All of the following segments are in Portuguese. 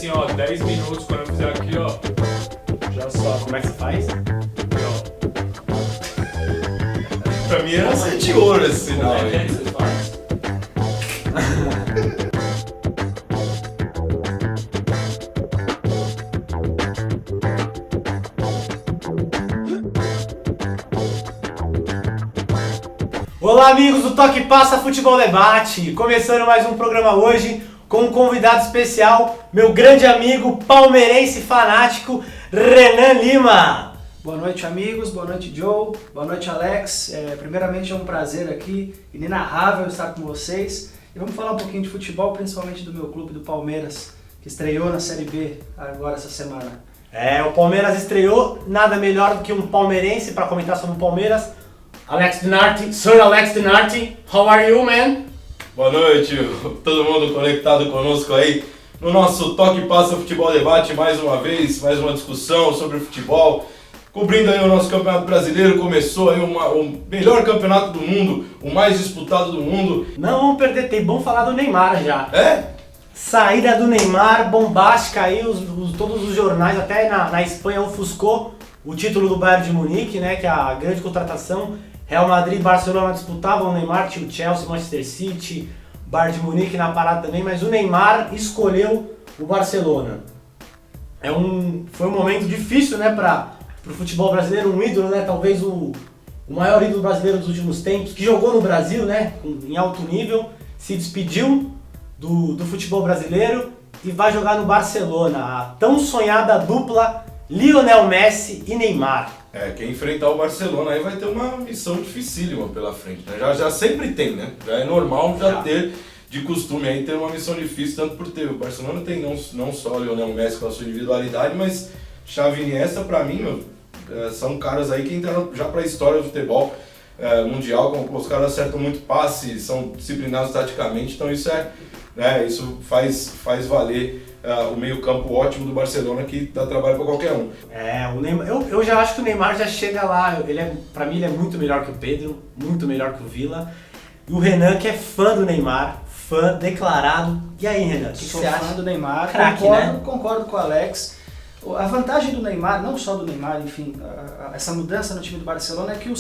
assim, ó, 10 minutos, quando eu fizer aqui, ó, já sabe. Como é que você faz? Aqui, ó. Pra mim era 7 horas esse sinal Como é aí. que você faz? Olá, amigos do Toque Passa Futebol Debate! Começando mais um programa hoje com um convidado especial, meu grande amigo palmeirense fanático, Renan Lima. Boa noite, amigos. Boa noite, Joe. Boa noite, Alex. Primeiramente é um prazer aqui, inenarrável estar com vocês. E vamos falar um pouquinho de futebol, principalmente do meu clube, do Palmeiras, que estreou na Série B agora essa semana. O Palmeiras estreou, nada melhor do que um palmeirense para comentar sobre o Palmeiras. Alex Dinardi, Sir Alex Dinardi, how are you, man? Boa noite, todo mundo conectado conosco aí no nosso Toque Passa Futebol Debate, mais uma vez, mais uma discussão sobre futebol, cobrindo aí o nosso Campeonato Brasileiro. Começou aí o melhor campeonato do mundo, o mais disputado do mundo. Não vamos perder tempo, vamos falar do Neymar já. Saída do Neymar, bombástica aí, todos os jornais, até na Espanha ofuscou o título do Bayern de Munique, né, que é a grande contratação. Real Madrid e Barcelona disputavam o Neymar, tinha o Chelsea, Manchester City, Bayern de Munique na parada também, mas o Neymar escolheu o Barcelona. Foi um momento difícil, né, para o futebol brasileiro, um ídolo, né, talvez o maior ídolo brasileiro dos últimos tempos, que jogou no Brasil, né, em alto nível, se despediu do futebol brasileiro e vai jogar no Barcelona, a tão sonhada dupla Lionel Messi e Neymar. Quem enfrentar o Barcelona aí vai ter uma missão dificílima pela frente, né? Já sempre tem, né? Já é normal ter de costume aí ter uma missão difícil, tanto por ter. O Barcelona tem não só o Lionel Messi com a sua individualidade, mas Xavi e Iniesta, pra mim, são caras aí que entraram já pra história do futebol mundial, como os caras acertam muito passe, são disciplinados taticamente, então isso isso faz valer o meio-campo ótimo do Barcelona, que dá trabalho para qualquer um. O Neymar, eu já acho que o Neymar já chega lá, pra mim ele é muito melhor que o Pedro, muito melhor que o Villa. E o Renan, que é fã do Neymar, fã declarado. E aí, Renan, o que você acha? Sou fã do Neymar, Craque, concordo com o Alex. A vantagem do Neymar, não só do Neymar, enfim, essa mudança no time do Barcelona é que o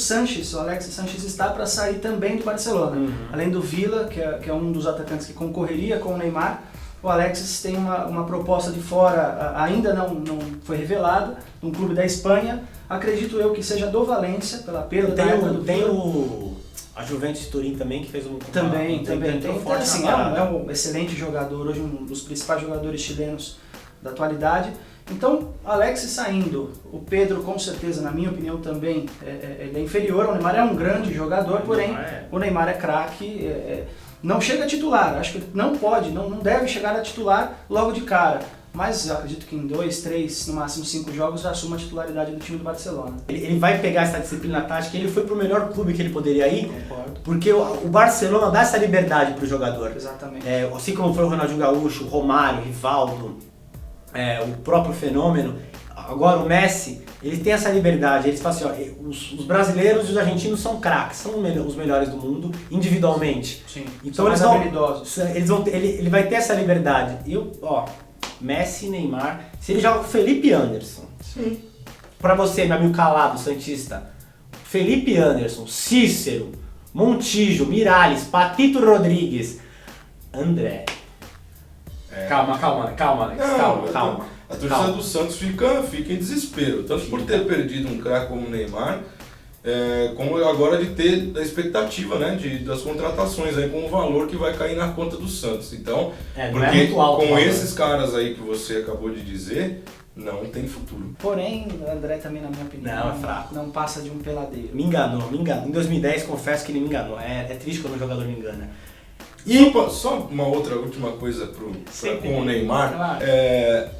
Alex Sanches está para sair também do Barcelona. Além do Villa, que é um dos atacantes que concorreria com o Neymar, o Alexis tem uma proposta de fora, ainda não foi revelada, de um clube da Espanha. Acredito eu que seja do Valência, pela perda da época do Villa. A Juventus de Turim também, que fez Também. Então, forte assim, é um excelente jogador, hoje um dos principais jogadores chilenos da atualidade. Então, Alex saindo, o Pedro com certeza, na minha opinião também, ele é inferior ao Neymar, é um grande jogador, porém o Neymar é craque, não chega a titular, acho que não pode, não deve chegar a titular logo de cara, mas eu acredito que em 2, 3, no máximo 5 jogos já assuma a titularidade do time do Barcelona. Ele vai pegar essa disciplina tática, ele foi pro melhor clube que ele poderia ir, Concordo. porque o Barcelona dá essa liberdade pro jogador. Exatamente. Assim como foi o Ronaldinho Gaúcho, o Romário, o Rivaldo, o próprio Fenômeno, agora o Messi, ele tem essa liberdade, eles falam assim, os brasileiros e os argentinos são craques, são os melhores do mundo individualmente. Sim, então são mais habilidosos. Ele vai ter essa liberdade. Messi, Neymar, se ele joga com Felipe Anderson, Sim. Pra você, meu amigo calado, santista, Felipe Anderson, Cícero, Montijo, Miralles, Patito Rodrigues, André. Calma. A torcida do Santos fica em desespero, tanto por ter perdido um craque como o Neymar, como agora de ter a expectativa, né, das contratações aí, com o valor que vai cair na conta do Santos. Então, não é muito alto, com esses caras aí que você acabou de dizer, não tem futuro. Porém, o André também, na minha opinião, Não, é fraco. Não passa de um peladeiro. Me enganou. Em 2010, confesso que ele me enganou. É triste quando um jogador me engana. Só uma última coisa com o Neymar. Claro.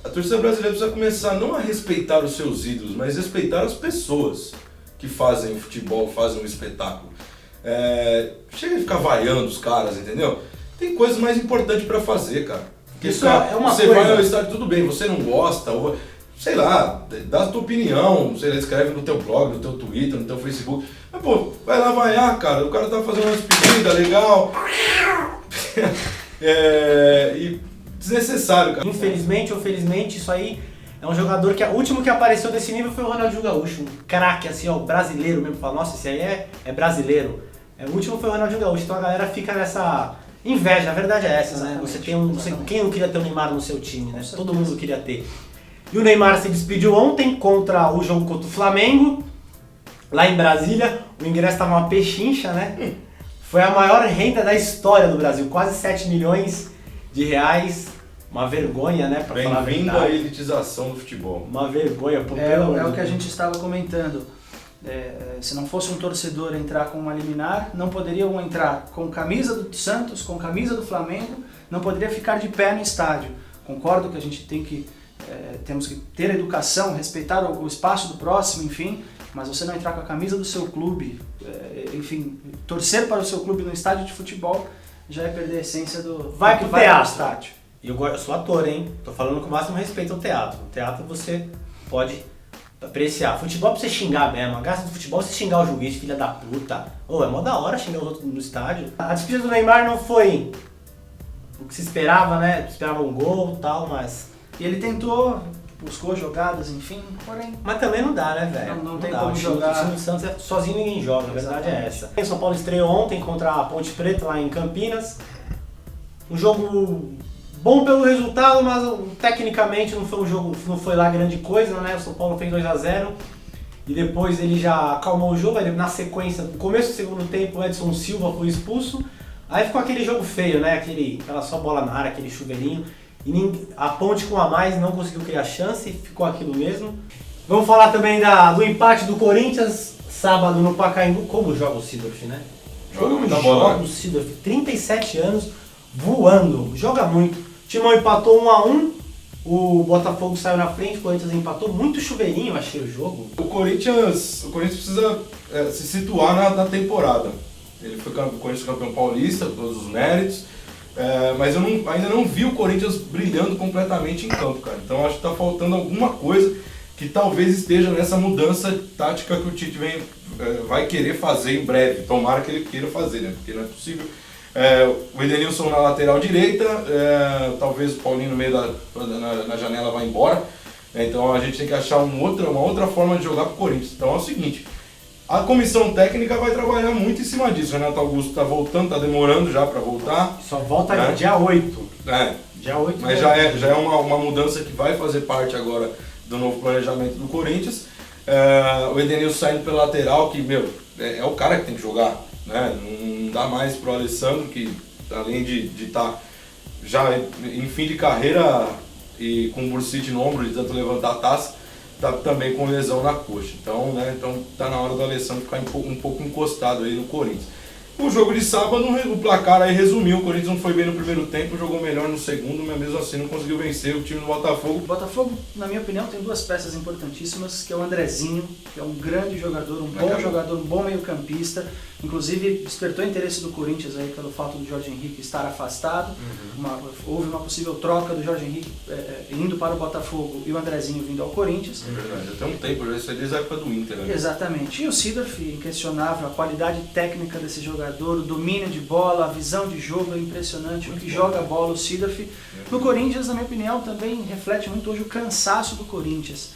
A torcida brasileira precisa começar não a respeitar os seus ídolos, mas respeitar as pessoas que fazem futebol, fazem um espetáculo. Chega de ficar vaiando os caras, entendeu? Tem coisas mais importantes pra fazer, cara. Porque Isso é uma você coisa. vai ao estádio, tudo bem, você não gosta, sei lá, dá a tua opinião, você escreve no teu blog, no teu Twitter, no teu Facebook. Mas, pô, vai lá vaiar, cara, o cara tá fazendo uma despedida legal. E desnecessário, cara. Infelizmente ou felizmente, isso aí é um jogador que o último que apareceu desse nível foi o Ronaldinho Gaúcho, um craque assim, ó, brasileiro mesmo, fala, nossa, esse aí é brasileiro. O último foi o Ronaldinho Gaúcho, então a galera fica nessa inveja, a verdade é essa, né? Você tem quem não queria ter o Neymar no seu time, né? Todo mundo queria ter. E o Neymar se despediu ontem contra o jogo contra o Flamengo, lá em Brasília. O ingresso estava uma pechincha, né? Foi a maior renda da história do Brasil, quase 7 milhões de reais. Uma vergonha, né? Pra falar a Bem-vindo verdade. à elitização do futebol. Uma vergonha, pô, É o que a gente estava comentando. Se não fosse um torcedor entrar com uma liminar, não poderiam entrar com camisa do Santos, com camisa do Flamengo, não poderia ficar de pé no estádio. Concordo que a gente temos que ter educação, respeitar o espaço do próximo, enfim, mas você não entrar com a camisa do seu clube, enfim, torcer para o seu clube no estádio de futebol, já é perder a essência do Vai do que pro teatro. estádio. E eu sou ator, hein? Tô falando com o máximo respeito ao teatro. O teatro você pode apreciar. Futebol é pra você xingar mesmo. A graça do futebol é você xingar o juiz, filha da puta. É mó da hora xingar os outros no estádio. A despedida do Neymar não foi o que se esperava, né? Esperava um gol e tal, mas... E ele tentou, buscou jogadas, enfim, porém... Mas também não dá, né, velho? Não tem dá. como O time jogar. do Santos sozinho ninguém joga, a verdade é Exatamente. essa. O São Paulo estreou ontem contra a Ponte Preta lá em Campinas. Um jogo bom pelo resultado, mas tecnicamente não foi um jogo, não foi lá grande coisa, né? O São Paulo fez 2-0 e depois ele já acalmou o jogo. Aí na sequência, no começo do segundo tempo, o Edson Silva foi expulso. Aí ficou aquele jogo feio, né? Aquela só bola na área, aquele chuveirinho. E a Ponte com a mais não conseguiu criar chance, ficou aquilo mesmo. Vamos falar também do empate do Corinthians, sábado no Pacaembu. Como joga o Sidorf, né? Joga muita Como bola, joga o Sidorf, 37 anos, voando, joga muito. O Timão empatou 1-1, o Botafogo saiu na frente, o Corinthians empatou. Muito chuveirinho, achei o jogo. O Corinthians precisa se situar na temporada. O Corinthians campeão paulista, todos os méritos. Mas eu ainda não vi o Corinthians brilhando completamente em campo, cara. Então acho que tá faltando alguma coisa que talvez esteja nessa mudança tática que o Tite vai querer fazer em breve. Tomara que ele queira fazer, né? Porque não é possível. O Edenilson na lateral direita, talvez o Paulinho no meio na janela vá embora. Então a gente tem que achar uma outra forma de jogar pro Corinthians. Então é o seguinte, a comissão técnica vai trabalhar muito em cima disso. O Renato Augusto tá voltando, tá demorando já para voltar. Só volta dia 8. Dia 8. Mas já é uma mudança que vai fazer parte agora do novo planejamento do Corinthians. O Edenilson saindo pela lateral, que, é o cara que tem que jogar, né? Não dá mais pro Alessandro, que além de estar já em fim de carreira e com o bursite no ombro, de tanto levantar a taça, tá também com lesão na coxa. Então tá na hora do Alessandro ficar um pouco encostado aí no Corinthians. O jogo de sábado, o placar aí resumiu, o Corinthians não foi bem no primeiro tempo, jogou melhor no segundo, mas mesmo assim não conseguiu vencer o time do Botafogo. O Botafogo, na minha opinião, tem duas peças importantíssimas, que é o Andrezinho, que é um grande jogador, um bom jogador, um bom meio-campista. Inclusive, despertou interesse do Corinthians aí pelo fato do Jorge Henrique estar afastado. Houve uma possível troca do Jorge Henrique indo para o Botafogo e o Andrezinho vindo ao Corinthians. É verdade, já tem um tempo, já isso aí desde a época do Inter, né? Exatamente. E o Sidorf, inquestionável, a qualidade técnica desse jogador, o domínio de bola, a visão de jogo é impressionante, o que joga a bola o Sidorf. No Corinthians, na minha opinião, também reflete muito hoje o cansaço do Corinthians.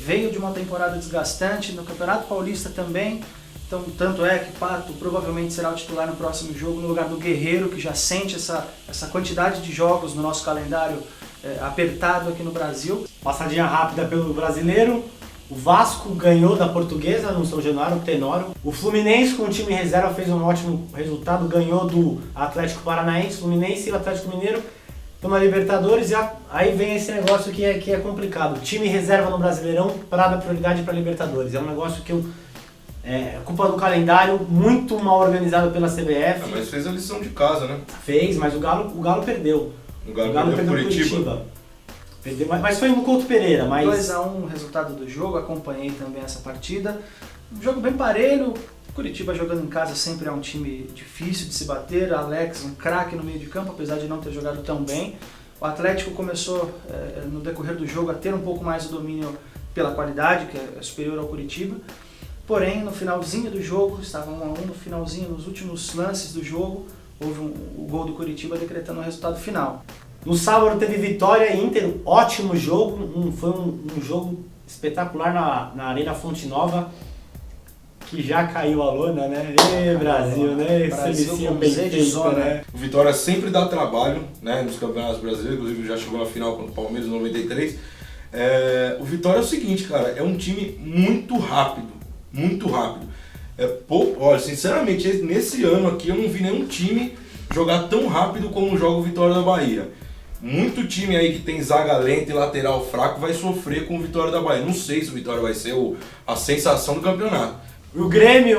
Veio de uma temporada desgastante, no Campeonato Paulista também. Então, tanto é que Pato provavelmente será o titular no próximo jogo, no lugar do Guerreiro, que já sente essa quantidade de jogos no nosso calendário apertado aqui no Brasil. Passadinha rápida pelo brasileiro. O Vasco ganhou da Portuguesa no São Januário, o Tenório. O Fluminense, com o time reserva, fez um ótimo resultado, ganhou do Atlético Paranaense. Fluminense e o Atlético Mineiro estão na Libertadores. E aí vem esse negócio que é complicado. O time reserva no Brasileirão para dar prioridade para a Libertadores. É um negócio que é culpa do calendário, muito mal organizado pela CBF. Mas fez a lição de casa, né? Fez, mas o Galo perdeu. O Galo perdeu pro Curitiba. Perdeu, mas foi no Couto Pereira. 2-1 o resultado do jogo, acompanhei também essa partida. Um jogo bem parelho. Curitiba jogando em casa sempre é um time difícil de se bater. Alex, um craque no meio de campo, apesar de não ter jogado tão bem. O Atlético começou no decorrer do jogo a ter um pouco mais o domínio pela qualidade, que é superior ao Curitiba. Porém, no finalzinho do jogo, estava 1-1 no finalzinho, nos últimos lances do jogo, houve o gol do Curitiba decretando o resultado final. No sábado teve Vitória e Inter, ótimo jogo, foi um jogo espetacular na Arena Fonte Nova, que já caiu a lona, né? Ê, Brasil, né? Seleção com bem Z de feita, zona. né? O Vitória sempre dá trabalho, né, nos campeonatos brasileiros, inclusive já chegou na final contra o Palmeiras em 93. O Vitória é o seguinte, cara, é um time muito rápido, muito rápido. Olha, sinceramente, nesse ano aqui eu não vi nenhum time jogar tão rápido como joga o Vitória da Bahia. Muito time aí que tem zaga lenta e lateral fraco vai sofrer com o Vitória da Bahia. Não sei se o Vitória vai ser a sensação do campeonato. O Grêmio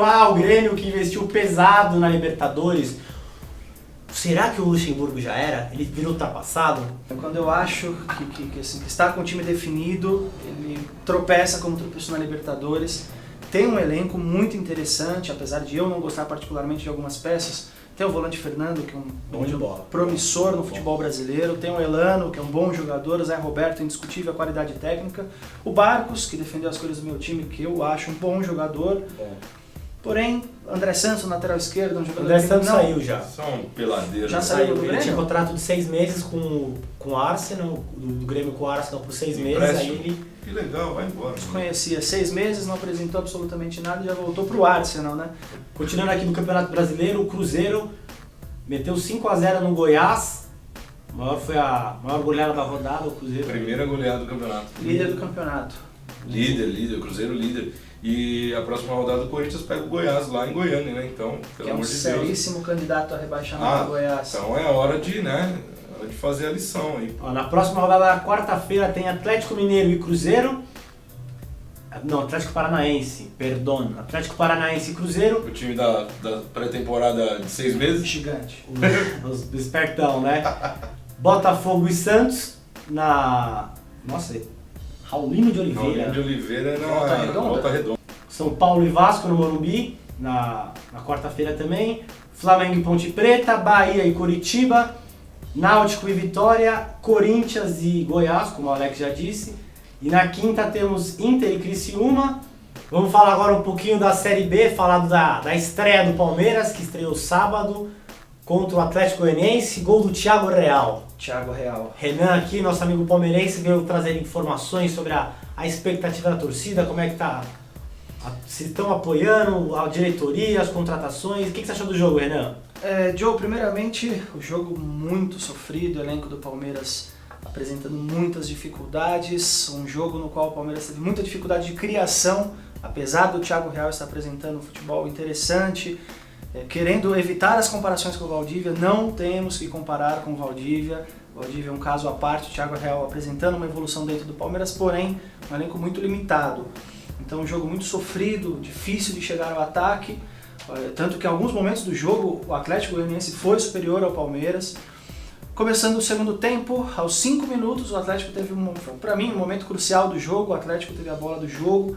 que investiu pesado na Libertadores. Será que o Luxemburgo já era? Ele virou ultrapassado? Quando eu acho que está com o time definido, ele tropeça como tropeçou na Libertadores. Tem um elenco muito interessante, apesar de eu não gostar particularmente de algumas peças. Tem o volante Fernando, que é Bom de bola. promissor no futebol brasileiro. Tem o Elano, que é um bom jogador. O Zé Roberto, indiscutível a qualidade técnica. O Barcos, que defendeu as cores do meu time, que eu acho um bom jogador. Bom. Porém, André Santos, lateral esquerdo, um jogador André que Santos não... saiu já. São peladeiros. Já saiu do Ele Grêmio? tinha contrato de 6 meses com o Arsenal, do Grêmio com o Arsenal por 6 meses, aí ele... Que legal, vai embora. Conhecia 6 meses, não apresentou absolutamente nada e já voltou pro Arsenal, né? Continuando aqui no Campeonato Brasileiro, o Cruzeiro meteu 5-0 no Goiás, foi a maior goleada da rodada, o Cruzeiro. Primeira goleada do campeonato. Líder do campeonato. Líder, Cruzeiro líder. E a próxima rodada o Corinthians pega o Goiás lá em Goiânia, né? Então, pelo Que é um amor de Deus. seríssimo candidato a rebaixamento do Goiás. Então é hora de, hora de fazer a lição aí. Ó, na próxima rodada, na quarta-feira, tem Atlético Mineiro e Cruzeiro. Não, Atlético Paranaense, perdão. Atlético Paranaense e Cruzeiro. O time da pré-temporada de 6 meses. Gigante. Os espertão, né? Botafogo e Santos na... Nossa, Raulino de Oliveira. Raulino de Oliveira na Volta Redonda? Volta Redonda. São Paulo e Vasco no Morumbi, na quarta-feira também. Flamengo e Ponte Preta, Bahia e Coritiba, Náutico e Vitória, Corinthians e Goiás, como o Alex já disse. E na quinta temos Inter e Criciúma. Vamos falar agora um pouquinho da Série B, falar da estreia do Palmeiras, que estreou sábado contra o Atlético Goianiense, gol do Thiago Real. Thiago Real. Renan aqui, nosso amigo palmeirense, veio trazer informações sobre a expectativa da torcida, como é que tá, se estão apoiando a diretoria, as contratações. O que você achou do jogo, Renan? Joe, primeiramente, o jogo muito sofrido, o elenco do Palmeiras apresentando muitas dificuldades, um jogo no qual o Palmeiras teve muita dificuldade de criação, apesar do Thiago Real estar apresentando um futebol interessante, querendo evitar as comparações com o Valdívia. Não temos que comparar com o Valdívia. O Valdívia é um caso à parte, o Thiago Real apresentando uma evolução dentro do Palmeiras, porém um elenco muito limitado. Então um jogo muito sofrido, difícil de chegar ao ataque, tanto que em alguns momentos do jogo o Atlético Goianiense foi superior ao Palmeiras. Começando o segundo tempo, aos 5 minutos o Atlético teve, para mim, um momento crucial do jogo. O Atlético teve a bola do jogo,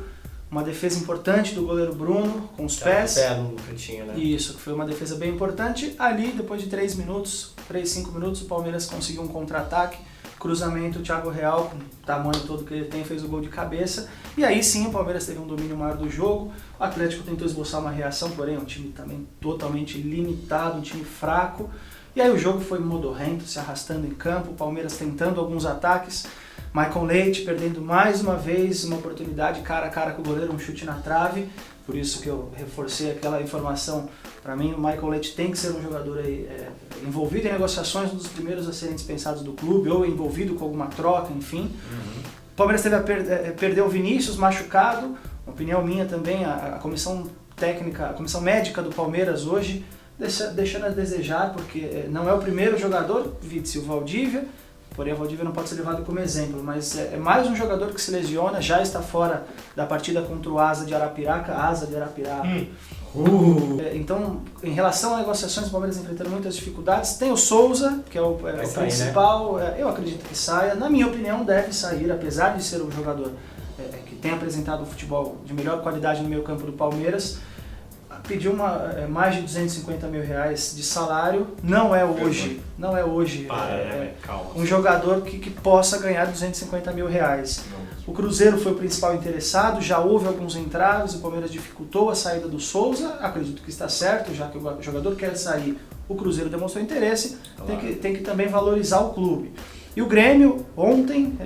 uma defesa importante do goleiro Bruno com os pés. Pé no cantinho, né? Isso, que foi uma defesa bem importante. Ali, depois de 3 minutos, 5 minutos, o Palmeiras conseguiu um contra-ataque, cruzamento, o Thiago Real, com o tamanho todo que ele tem, fez o gol de cabeça. E aí sim, o Palmeiras teve um domínio maior do jogo. O Atlético tentou esboçar uma reação, porém é um time também totalmente limitado, um time fraco. E aí o jogo foi modorrento, se arrastando em campo, o Palmeiras tentando alguns ataques, Maicon Leite perdendo mais uma vez uma oportunidade cara a cara com o goleiro, um chute na trave, por isso que eu reforcei aquela informação. Para mim, o Maicon Leite tem que ser um jogador aí, envolvido em negociações, um dos primeiros a serem dispensados do clube, ou envolvido com alguma troca, enfim. O Palmeiras teve perdeu o Vinícius machucado, opinião minha também, a comissão técnica, a comissão médica do Palmeiras hoje, deixando a desejar, porque não é o primeiro jogador, vide-se o Valdívia, porém o Valdívia não pode ser levado como exemplo, mas é mais um jogador que se lesiona, já está fora da partida contra o Asa de Arapiraca. Então, em relação a negociações, o Palmeiras enfrentando muitas dificuldades. Tem o Souza, que é o sair, principal, né? Eu acredito que saia, na minha opinião deve sair, apesar de ser um jogador que tem apresentado um futebol de melhor qualidade no meio campo do Palmeiras. Pediu mais de 250 mil reais de salário, não é hoje Calma. um jogador que possa ganhar 250 mil reais. O Cruzeiro foi o principal interessado, já houve alguns entraves, o Palmeiras dificultou a saída do Souza, acredito que está certo, já que o jogador quer sair, o Cruzeiro demonstrou interesse, tem que também valorizar o clube. E o Grêmio, ontem,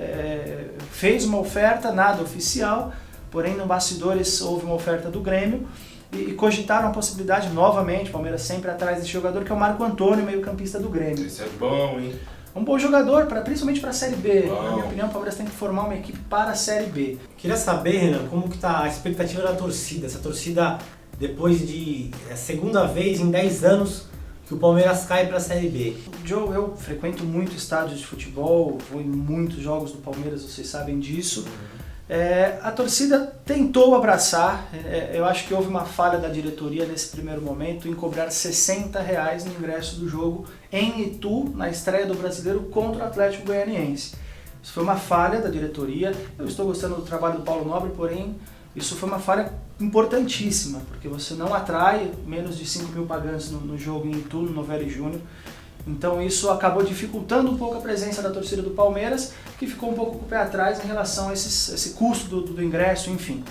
fez uma oferta, nada oficial, porém no bastidores houve uma oferta do Grêmio, e cogitaram a possibilidade novamente, o Palmeiras sempre atrás desse jogador, que é o Marco Antônio, meio-campista do Grêmio. Esse é bom, hein? Um bom jogador, principalmente para a Série B. Na minha opinião, o Palmeiras tem que formar uma equipe para a Série B. Queria saber, Renan, como que tá a expectativa da torcida? Essa torcida, depois de segunda vez em 10 anos que o Palmeiras cai para a Série B. Joe, eu frequento muito estádios de futebol, vou em muitos jogos do Palmeiras, vocês sabem disso. A torcida tentou abraçar, eu acho que houve uma falha da diretoria nesse primeiro momento em cobrar R$60 no ingresso do jogo em Itu, na estreia do Brasileiro contra o Atlético Goianiense. Isso foi uma falha da diretoria, eu estou gostando do trabalho do Paulo Nobre, porém isso foi uma falha importantíssima, porque você não atrai menos de 5 mil pagantes no jogo em Itu, no Novelli Júnior. Então isso acabou dificultando um pouco a presença da torcida do Palmeiras, que ficou um pouco com o pé atrás em relação a esse custo do ingresso, enfim.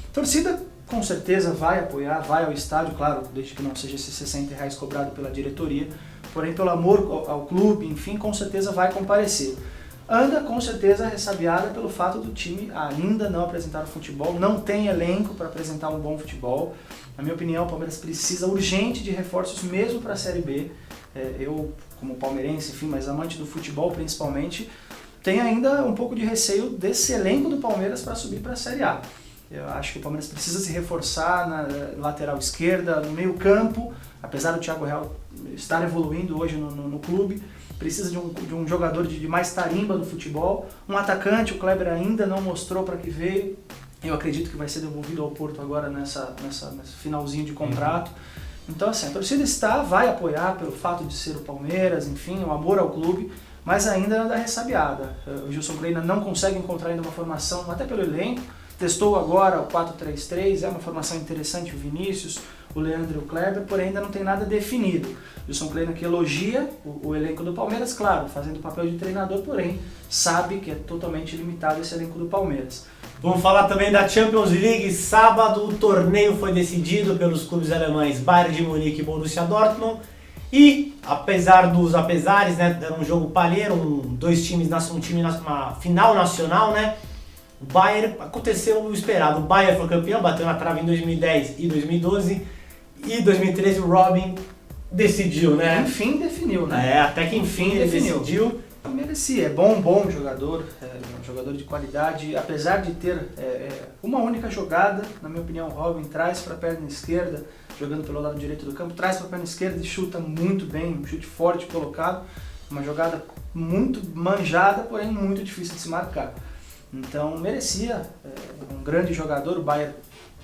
A torcida com certeza vai apoiar, vai ao estádio, claro, desde que não seja esses R$60 cobrado pela diretoria, porém pelo amor ao clube, enfim, com certeza vai comparecer. Anda com certeza ressabiada pelo fato do time ainda não apresentar o futebol, não tem elenco para apresentar um bom futebol. Na minha opinião, o Palmeiras precisa urgente de reforços mesmo para a Série B. Eu, como palmeirense, enfim, mas amante do futebol principalmente, tenho ainda um pouco de receio desse elenco do Palmeiras para subir para a Série A. Eu acho que o Palmeiras precisa se reforçar na lateral esquerda, no meio campo, apesar do Thiago Real estar evoluindo hoje no clube, precisa de um jogador de mais tarimba no futebol, um atacante, o Kleber ainda não mostrou para que veio, eu acredito que vai ser devolvido ao Porto agora nesse finalzinho de contrato. Então assim, a torcida vai apoiar pelo fato de ser o Palmeiras, enfim, o amor ao clube, mas ainda anda ressabiada. O Gilson Kleina não consegue encontrar ainda uma formação, até pelo elenco, testou agora o 4-3-3, é uma formação interessante, o Vinícius, o Leandro e o Kleber, porém ainda não tem nada definido. O Gilson Kleina que elogia o elenco do Palmeiras, claro, fazendo o papel de treinador, porém sabe que é totalmente limitado esse elenco do Palmeiras. Vamos falar também da Champions League. Sábado o torneio foi decidido pelos clubes alemães Bayern de Munique e Borussia Dortmund. E, apesar dos apesares, né, era um jogo palheiro, um time na final nacional, né? O Bayern, aconteceu o esperado. O Bayern foi campeão, bateu na trave em 2010 e 2012. E 2013 o Robin decidiu, né? Enfim definiu, né? Até que enfim ele decidiu. Merecia, é bom jogador, um jogador de qualidade, apesar de ter uma única jogada, na minha opinião, o Robin traz para a perna esquerda, jogando pelo lado direito do campo, traz para a perna esquerda e chuta muito bem, um chute forte colocado, uma jogada muito manjada, porém muito difícil de se marcar. Então merecia, um grande jogador, o Bayern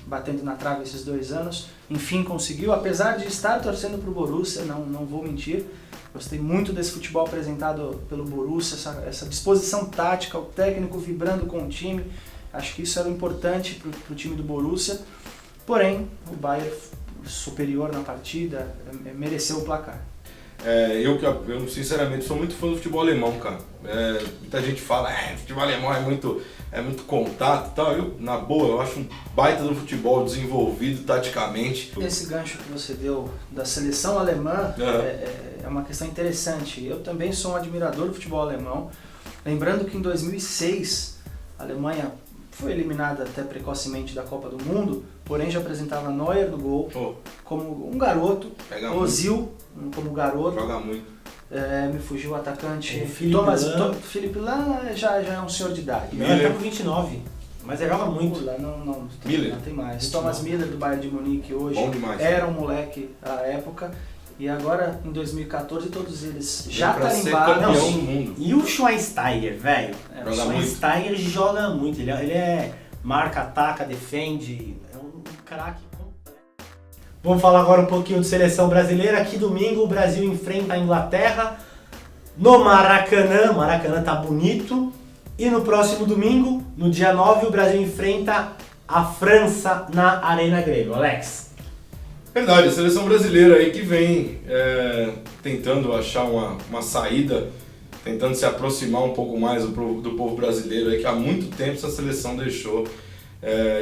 batendo na trave esses 2 anos, enfim conseguiu, apesar de estar torcendo para o Borussia, não vou mentir. Gostei muito desse futebol apresentado pelo Borussia, essa disposição tática, o técnico vibrando com o time. Acho que isso era importante para o time do Borussia. Porém, o Bayern superior na partida, mereceu o placar. Eu sinceramente sou muito fã do futebol alemão, cara. Muita gente fala, futebol alemão é muito contato e tal. Eu, na boa, eu acho um baita do futebol desenvolvido taticamente. Esse gancho que você deu da seleção alemã é uma questão interessante. Eu também sou um admirador do futebol alemão. Lembrando que em 2006 a Alemanha foi eliminada até precocemente da Copa do Mundo, porém já apresentava Neuer no gol como um garoto, Ozil como garoto. Joga muito. Me fugiu o atacante. Philipp Lahm já é um senhor de idade. Ele tá com 29, mas ele joga muito. Não tem mais. 29. Thomas Müller do Bayern de Munique hoje era um moleque à época. E agora, em 2014, todos eles já tarimbaram. E o Schweinsteiger, velho? O Schweinsteiger joga muito. Ele marca, ataca, defende. É um craque completo. Vamos falar agora um pouquinho de seleção brasileira. Que domingo o Brasil enfrenta a Inglaterra no Maracanã. O Maracanã tá bonito. E no próximo domingo, no dia 9, o Brasil enfrenta a França na Arena Grêmio. Alex. Verdade, a seleção brasileira aí que vem tentando achar uma saída, tentando se aproximar um pouco mais do povo brasileiro aí, que há muito tempo essa seleção deixou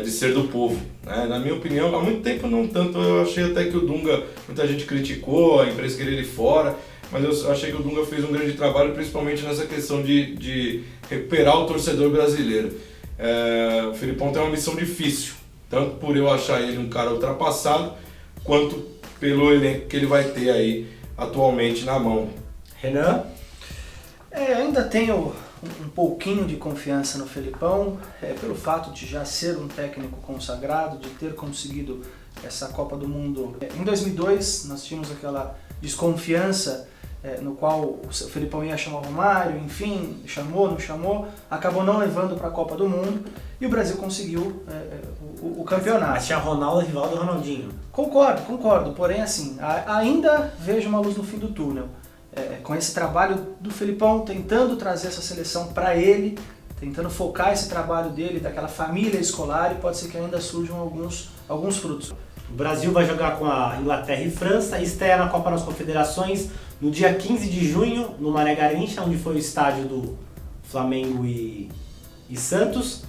de ser do povo, né? Na minha opinião, há muito tempo não tanto, eu achei até que o Dunga, muita gente criticou, a imprensa queria ele fora, mas eu achei que o Dunga fez um grande trabalho, principalmente nessa questão de recuperar o torcedor brasileiro. O Felipão tem uma missão difícil, tanto por eu achar ele um cara ultrapassado, quanto pelo elenco que ele vai ter aí atualmente na mão. Renan? Ainda tenho um pouquinho de confiança no Felipão, pelo fato de já ser um técnico consagrado, de ter conseguido essa Copa do Mundo. Em 2002 nós tínhamos aquela desconfiança no qual o Felipão ia chamar o Romário, enfim, chamou, não chamou, acabou não levando para a Copa do Mundo e o Brasil conseguiu o campeonato. Mas tinha Ronaldo, rival do Ronaldinho. Concordo, porém assim, ainda vejo uma luz no fim do túnel. Com esse trabalho do Felipão, tentando trazer essa seleção para ele, tentando focar esse trabalho dele, daquela família escolar, e pode ser que ainda surjam alguns frutos. O Brasil vai jogar com a Inglaterra e França, estreia na Copa das Confederações no dia 15 de junho, no Mané Garrincha, onde foi o estádio do Flamengo e Santos.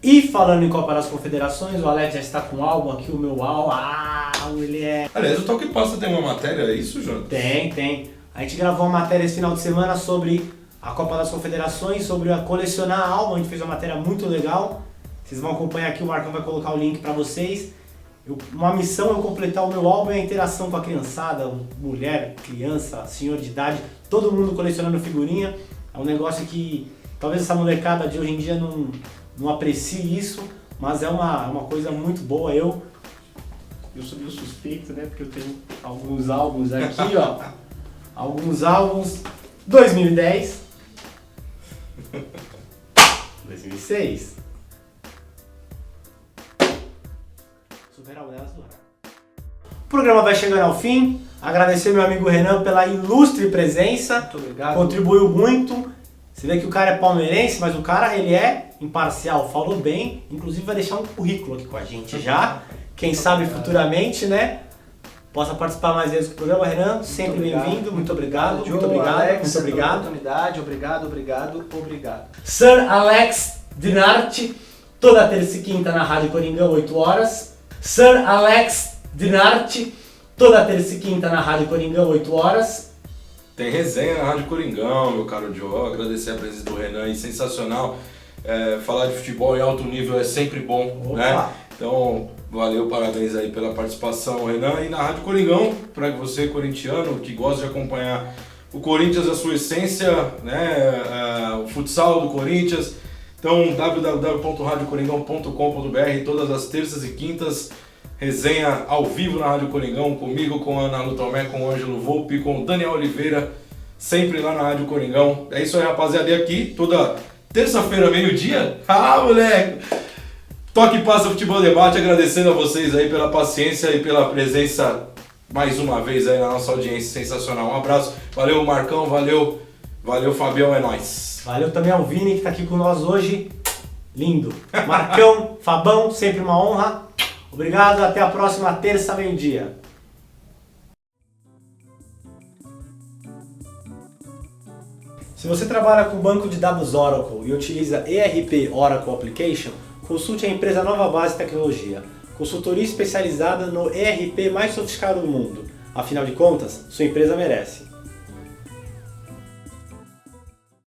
E falando em Copa das Confederações, o Alex já está com o álbum aqui, o meu álbum, ele é... Aliás, o Toque Passa tem uma matéria, é isso, João? Tem. A gente gravou uma matéria esse final de semana sobre a Copa das Confederações, sobre a colecionar álbum, a gente fez uma matéria muito legal. Vocês vão acompanhar aqui, o Marcão vai colocar o link para vocês. Uma missão é eu completar o meu álbum e a interação com a criançada, mulher, criança, senhor de idade, todo mundo colecionando figurinha. É um negócio que talvez essa molecada de hoje em dia não aprecie isso, mas é uma coisa muito boa. Eu sou meio suspeito, né, porque eu tenho alguns álbuns aqui, ó. Alguns álbuns 2010, 2006. Super álbum delas do ar. O programa vai chegando ao fim. Agradecer meu amigo Renan pela ilustre presença. Muito obrigado. Contribuiu muito. Você vê que o cara é palmeirense, mas o cara ele é imparcial, falou bem. Inclusive vai deixar um currículo aqui com a gente já. Quem sabe futuramente, né? Possa participar mais vezes do programa, Renan. Sempre bem-vindo. Muito obrigado. Diogo, Muito obrigado. Alex, Muito pela obrigado. oportunidade. Obrigado. Sir Alex Dinarte, toda terça e quinta na Rádio Coringão, 8 horas. Sir Alex Dinarte, toda terça e quinta na Rádio Coringão, 8 horas. Tem resenha na Rádio Coringão, meu caro Joe. Agradecer a presença do Renan aí, sensacional. Falar de futebol em alto nível é sempre bom, né? Então, valeu, parabéns aí pela participação, Renan. E na Rádio Coringão, para você corintiano que gosta de acompanhar o Corinthians, a sua essência, né? O futsal do Corinthians. Então, www.radiocoringão.com.br, todas as terças e quintas, resenha ao vivo na Rádio Coringão, comigo, com a Ana Lu Tomé, com o Ângelo Volpi, com o Daniel Oliveira, sempre lá na Rádio Coringão. É isso aí, rapaziada, e aqui, toda terça-feira, meio-dia, moleque! Toque Passa Futebol Debate, agradecendo a vocês aí pela paciência e pela presença mais uma vez aí na nossa audiência sensacional. Um abraço, valeu Marcão, valeu Fabião, é nóis. Valeu também ao Vini que está aqui com nós hoje. Lindo. Marcão, Fabão, sempre uma honra. Obrigado, até a próxima terça, meio-dia. Se você trabalha com o banco de dados Oracle e utiliza ERP Oracle Application, consulte a empresa Nova Base Tecnologia, consultoria especializada no ERP mais sofisticado do mundo. Afinal de contas, sua empresa merece.